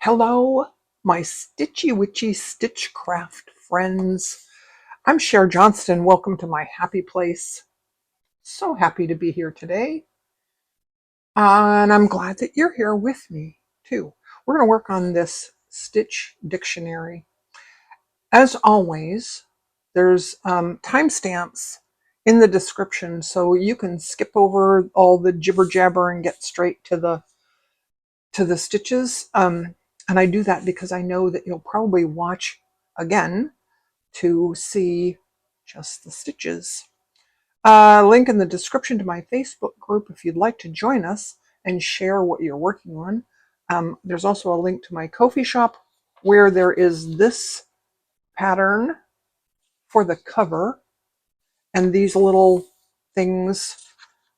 Hello, my stitchy witchy stitchcraft friends. I'm Cher Johnston. Welcome to my happy place. So happy to be here today. And I'm glad that you're here with me too. We're going to work on this stitch dictionary. As always, there's timestamps in the description so you can skip over all the jibber jabber and get straight to the stitches. And I do that because I know that you'll probably watch again to see just the stitches. Link in the description to my Facebook group if you'd like to join us and share what you're working on. There's also a link to my Ko-fi shop where there is this pattern for the cover and these little things.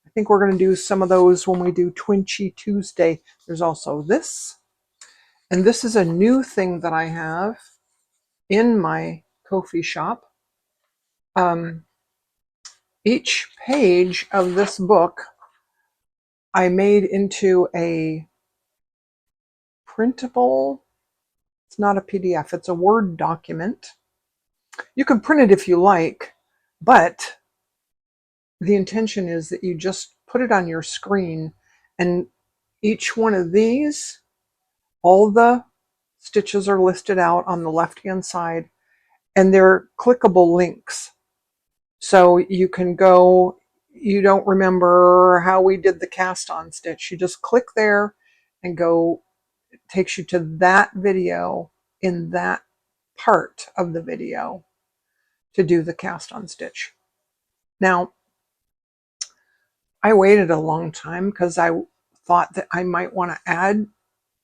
I think we're going to do some of those when we do Twinchy Tuesday. There's also this. And this is a new thing that I have in my Ko-fi shop. Each page of this book I made into a printable, it's not a PDF, it's a Word document. You can print it if you like, but the intention is that you just put it on your screen, and each one of these, all the stitches are listed out on the left-hand side, and they're clickable links. So you can go, you don't remember how we did the cast on stitch. You just click there and go, it takes you to that video in that part of the video to do the cast on stitch. Now, I waited a long time because I thought that I might want to add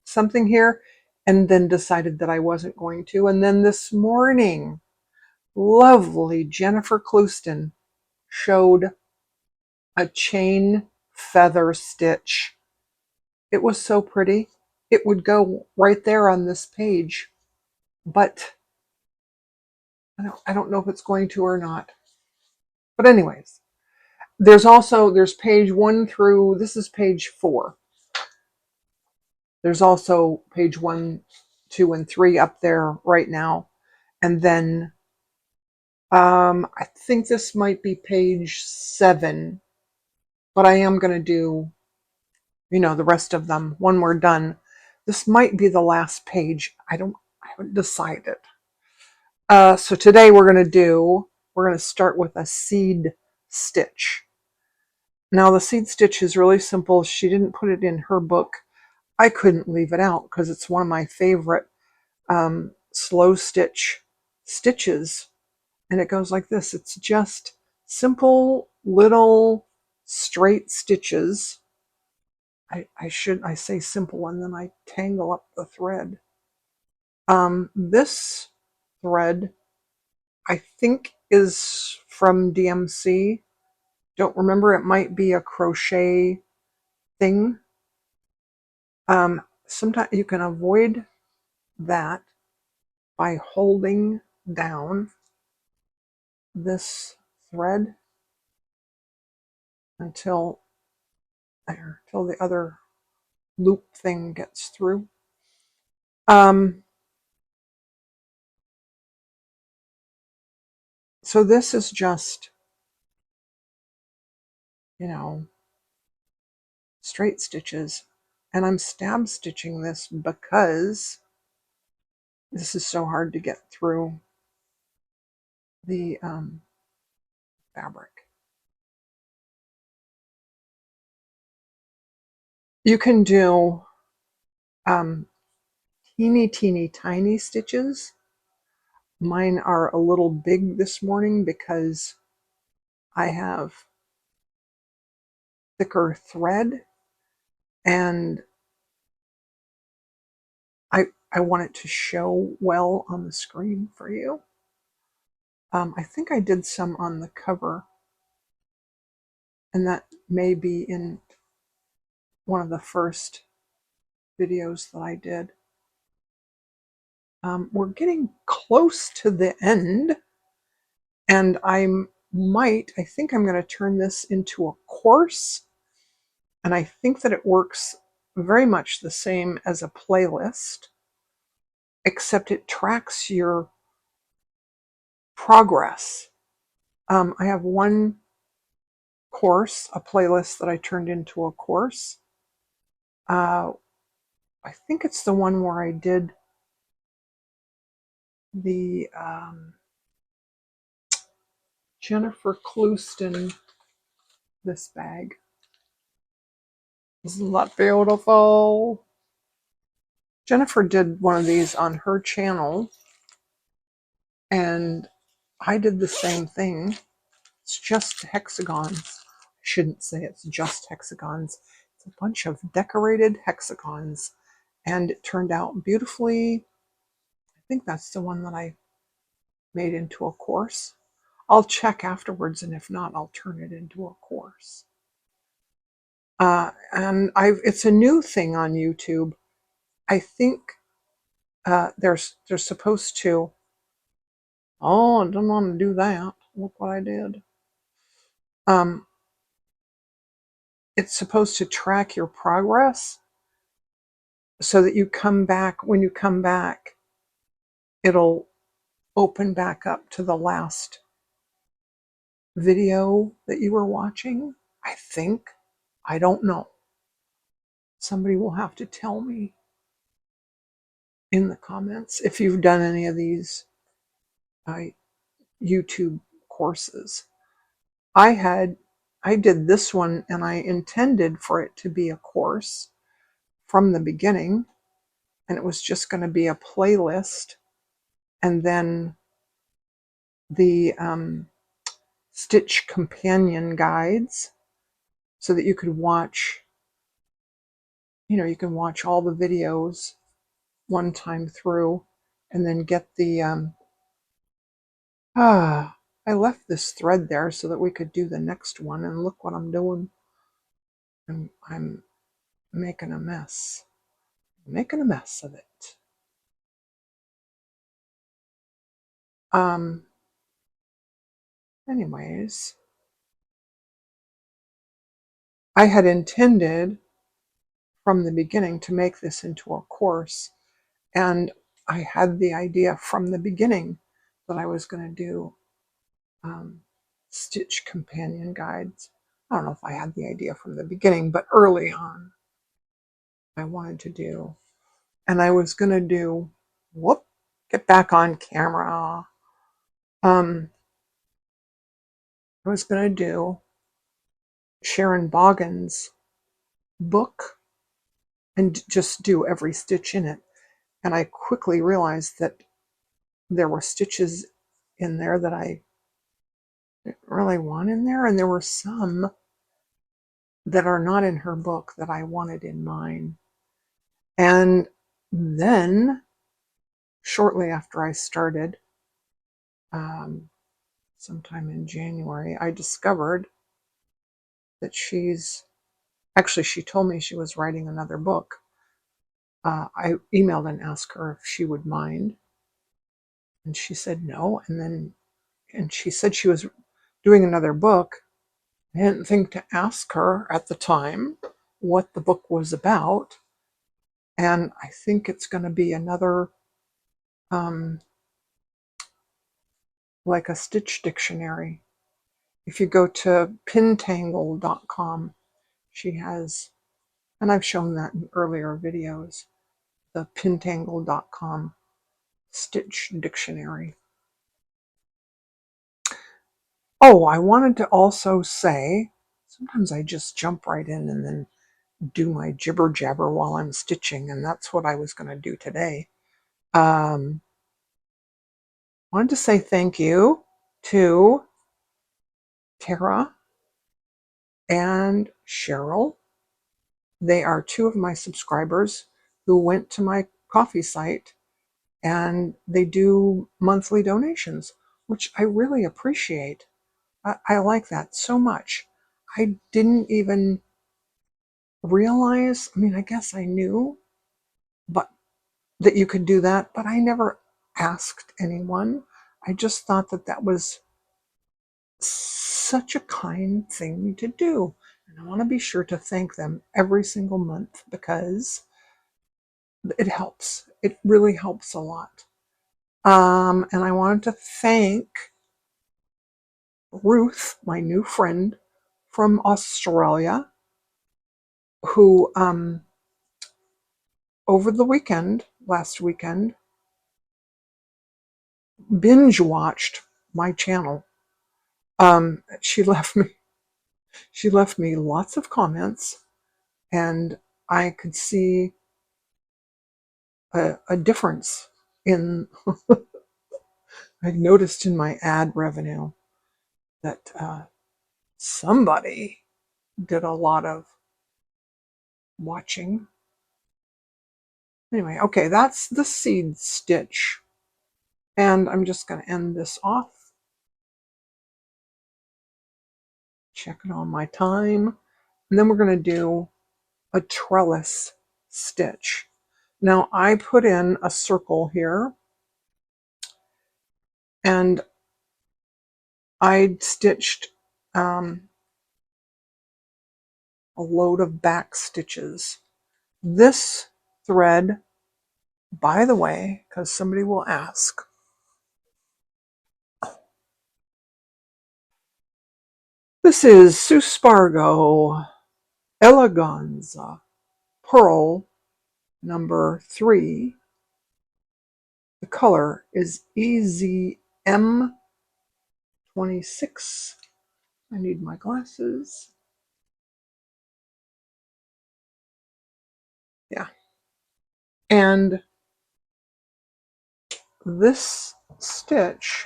something here and then decided that I wasn't going to. And then this morning, lovely Jennifer Clouston showed a chain feather stitch. It was so pretty. It would go right there on this page, but I don't know if it's going to or not. But anyways, there's page 1 through, this is page 4. There's also page 1, 2, and 3 up there right now. And then I think this might be page 7, but I am going to do, the rest of them when we're done. This might be the last page. I haven't decided. So today we're going to start with a seed stitch. Now the seed stitch is really simple. She didn't put it in her book. I couldn't leave it out because it's one of my favorite slow stitch stitches. And it goes like this. It's just simple little straight stitches. I say simple and then I tangle up the thread. This thread I think is from DMC. Don't remember, it might be a crochet thing. Sometimes you can avoid that by holding down this thread until the other loop thing gets through. So this is just, straight stitches, and I'm stab stitching this because this is so hard to get through the fabric. You can do teeny tiny stitches. Mine are a little big this morning because I have thicker thread and I want it to show well on the screen for you. I think I did some on the cover, and that may be in one of the first videos that I did. We're getting close to the end, and I think I'm going to turn this into a course, and I think that it works very much the same as a playlist. except it tracks your progress. I have one course, a playlist that I turned into a course. I think it's the one where I did the Jennifer Clouston, this bag. Isn't that beautiful? Jennifer did one of these on her channel, and I did the same thing. It's just hexagons. I shouldn't say it's just hexagons. It's a bunch of decorated hexagons, and it turned out beautifully. I think that's the one that I made into a course. I'll check afterwards, and if not, I'll turn it into a course. And it's a new thing on YouTube. I think they're supposed to. Oh, I don't want to do that. Look what I did. It's supposed to track your progress so that you come back. When you come back, it'll open back up to the last video that you were watching. I think. I don't know. Somebody will have to tell me in the comments if you've done any of these YouTube courses. I did this one, and I intended for it to be a course from the beginning, and it was just going to be a playlist, and then the Stitch companion guides, so that you could watch, you can watch all the videos one time through, and then get the I left this thread there so that we could do the next one, and look what I'm doing. I'm making a mess. Making a mess of it. Anyways, I had intended from the beginning to make this into a course, and I had the idea from the beginning that I was going to do Stitch companion guides. I don't know if I had the idea from the beginning, but early on I wanted to do, and I was going to do, get back on camera. I was going to do Sharon Boggan's book and just do every stitch in it. And I quickly realized that there were stitches in there that I didn't really want in there, and there were some that are not in her book that I wanted in mine. And then, shortly after I started, sometime in January, I discovered that she told me she was writing another book. I emailed and asked her if she would mind, and she said no. And she said she was doing another book. I didn't think to ask her at the time what the book was about, and I think it's going to be another, like a stitch dictionary. If you go to pintangle.com, she has, and I've shown that in earlier videos, the pintangle.com stitch dictionary. Oh, I wanted to also say, sometimes I just jump right in and then do my jibber jabber while I'm stitching, and that's what I was going to do today. Wanted to say thank you to Tara and Cheryl. They are two of my subscribers who went to my coffee site, and they do monthly donations, which I really appreciate. I like that so much. I didn't even realize, I mean, I guess I knew, but that you could do that, but I never asked anyone. I just thought that that was such a kind thing to do. And I want to be sure to thank them every single month, because it helps. It really helps a lot. And I wanted to thank Ruth, my new friend from Australia, who over the weekend, last weekend, binge watched my channel. She left me lots of comments, and I could see a difference in I noticed in my ad revenue that somebody did a lot of watching. Anyway, okay, that's the seed stitch. And I'm just going to end this off. Checking on my time. And then we're going to do a trellis stitch. Now I put in a circle here, and I stitched a load of back stitches. This thread, by the way, because somebody will ask, this is Suspargo Eleganza Pearl number 3. The color is EZM26. I need my glasses. Yeah. And this stitch,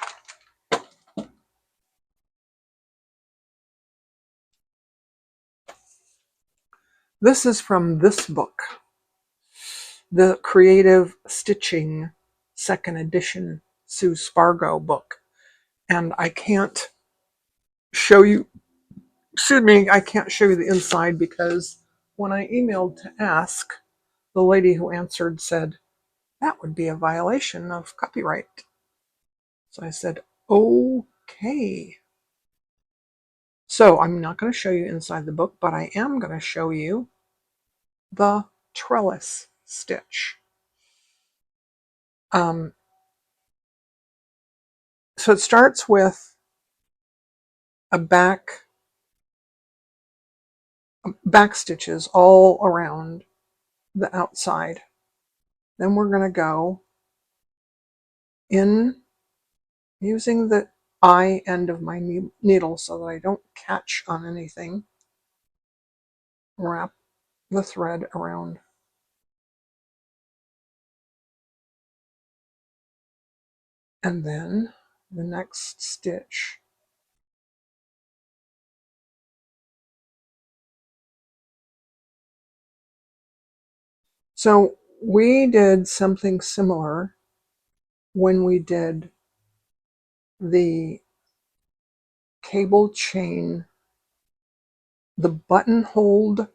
this is from this book, the Creative Stitching 2nd edition Sue Spargo book. And I can't show you, I can't show you the inside because when I emailed to ask, the lady who answered said, that would be a violation of copyright. So I said, okay. So I'm not going to show you inside the book, but I am going to show you the trellis stitch. So it starts with a back stitches all around the outside. Then we're going to go in using the eye end of my needle so that I don't catch on anything. Wrap the thread around. And then the next stitch. So we did something similar when we did the cable chain, the buttonholed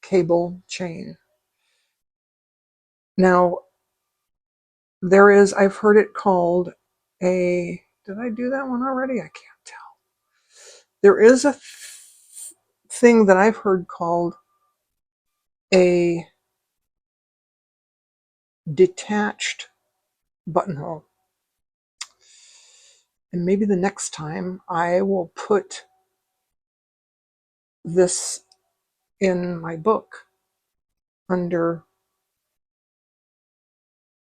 cable chain. Now, there is, I've heard it called a, did I do that one already? I can't tell. There is a thing that I've heard called a detached buttonhole. And maybe the next time I will put this in my book under,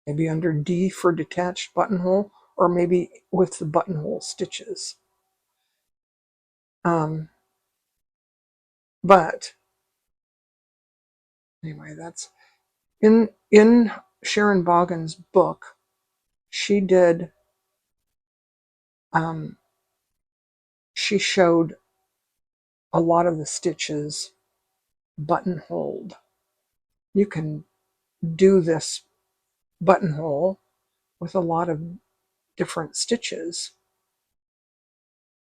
maybe under D for detached buttonhole, or maybe with the buttonhole stitches. But anyway, that's in Sharon Boggan's book. She did, she showed a lot of the stitches buttonholed. You can do this buttonhole with a lot of different stitches.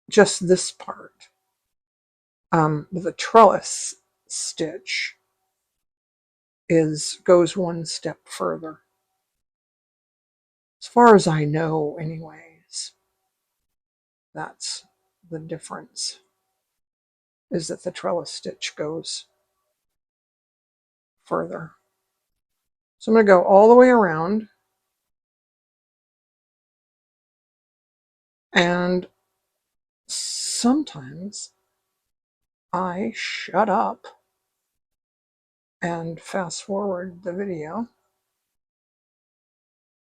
Just this part. The trellis stitch goes one step further. As far as I know, anyways, that's the difference, is that the trellis stitch goes further. So I'm going to go all the way around And sometimes I shut up and fast forward the video.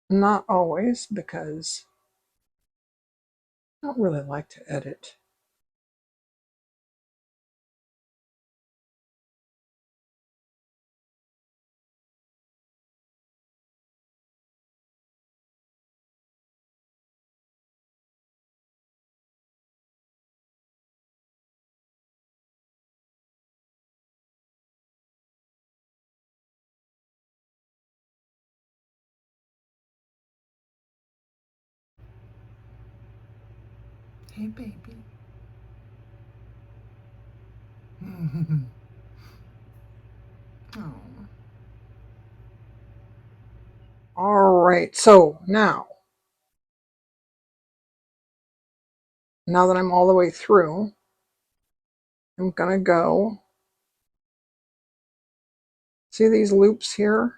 Not always, because I don't really like to edit. Hey, baby. Oh. All right, so now that I'm all the way through, I'm gonna go, see these loops here?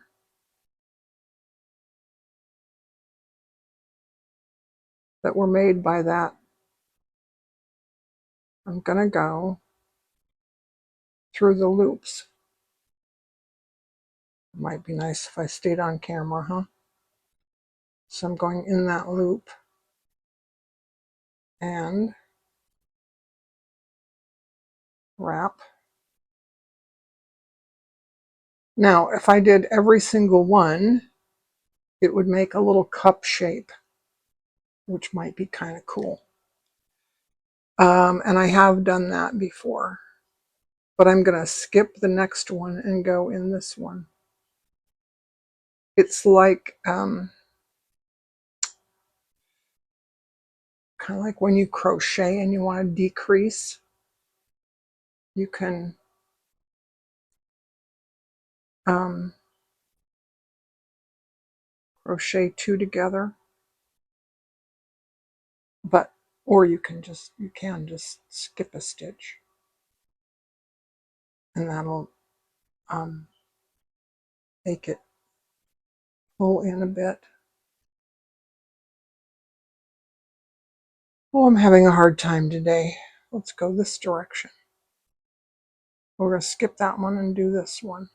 That were made by that. I'm gonna go through the loops. Might be nice if I stayed on camera, huh? So I'm going in that loop and wrap. Now, if I did every single one, it would make a little cup shape, which might be kind of cool. And I have done that before, but I'm going to skip the next one and go in this one. It's like kind of like when you crochet and you want to decrease, you can crochet two together, but or you can just skip a stitch, and that'll make it pull in a bit. Oh, I'm having a hard time today. Let's go this direction. We're going to skip that one and do this one.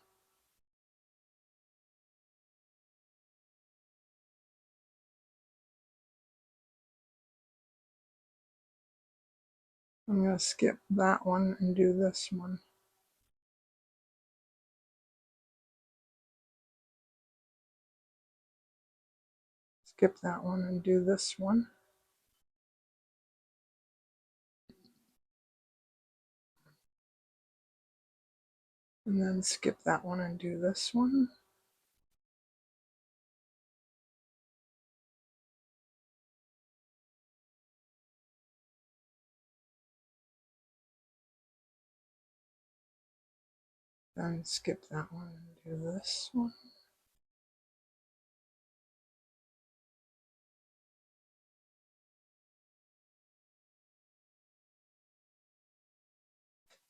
I'm going to skip that one and do this one. Skip that one and do this one. And then skip that one and do this one. Then skip that one and do this one.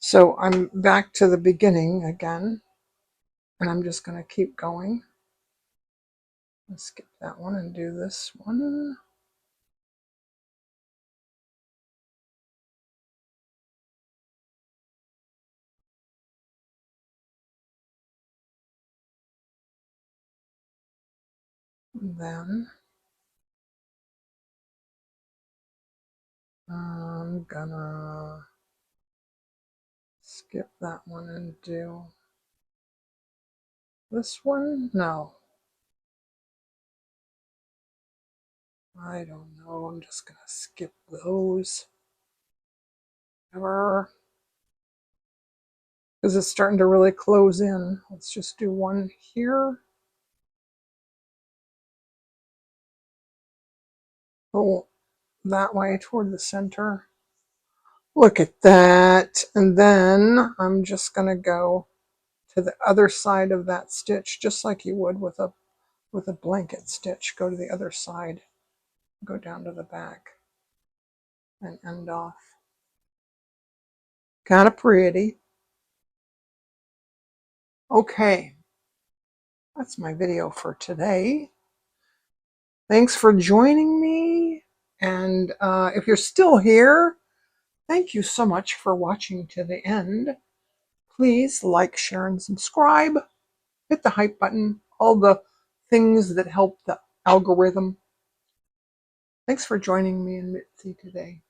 So I'm back to the beginning again, and I'm just going to keep going. Let's skip that one and do this one. And then I'm gonna skip that one and do this one. No, I don't know. I'm just gonna skip those. Because it's starting to really close in. Let's just do one here. Pull that way toward the center. Look at that. And then I'm just going to go to the other side of that stitch, just like you would with a blanket stitch. Go to the other side, go down to the back, and end off. Kind of pretty. Okay, that's my video for today. Thanks for joining me, And if you're still here, thank you so much for watching to the end. Please like, share, and subscribe. Hit the hype button, all the things that help the algorithm. Thanks for joining me and Mitzi today.